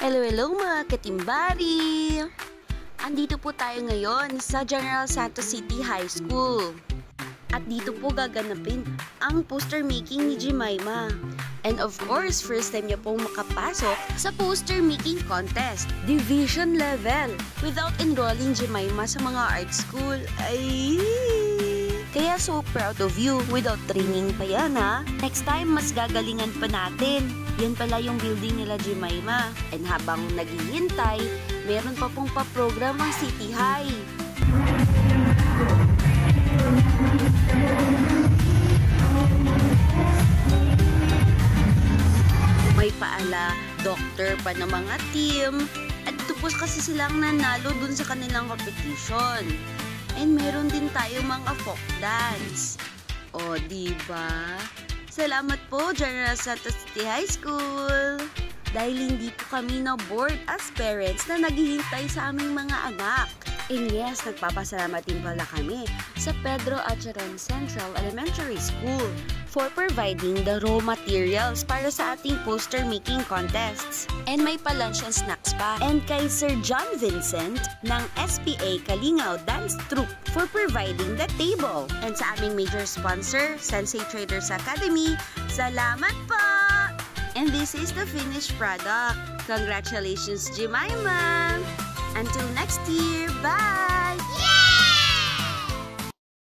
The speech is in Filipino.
Hello, hello mga katimbari! Andito po tayo ngayon sa General Santos City High School. At dito po gaganapin ang poster making ni Jemima. And of course, first time niya pong makapasok sa poster making contest, division level, without enrolling Jemima sa mga art school. Ay! Kaya so proud of you, without training pa yan ha. Next time, mas gagalingan pa natin. Yan pala yung building nila Jemima. And habang naghihintay, meron pa pong pa-program ang City High. May paala, doctor pa ng mga team. At tupos kasi silang nanalo dun sa kanilang competition. And meron din tayo mga folk dance. O, diba? Salamat po, General Santos City High School! Dahil hindi po kami na-bored as parents na naghihintay sa aming mga anak. And yes, nagpapasalamat din pala kami sa Pedro Acharon Central Elementary School for providing the raw materials para sa ating poster making contests. And may pa-lunch and snacks pa. And kay Sir John Vincent ng SPA Kalingaw Dance Troupe for providing the table. And sa aming major sponsor, Sensei Traders Academy, salamat po! And this is the finished product. Congratulations, Jemima! Until next year, bye!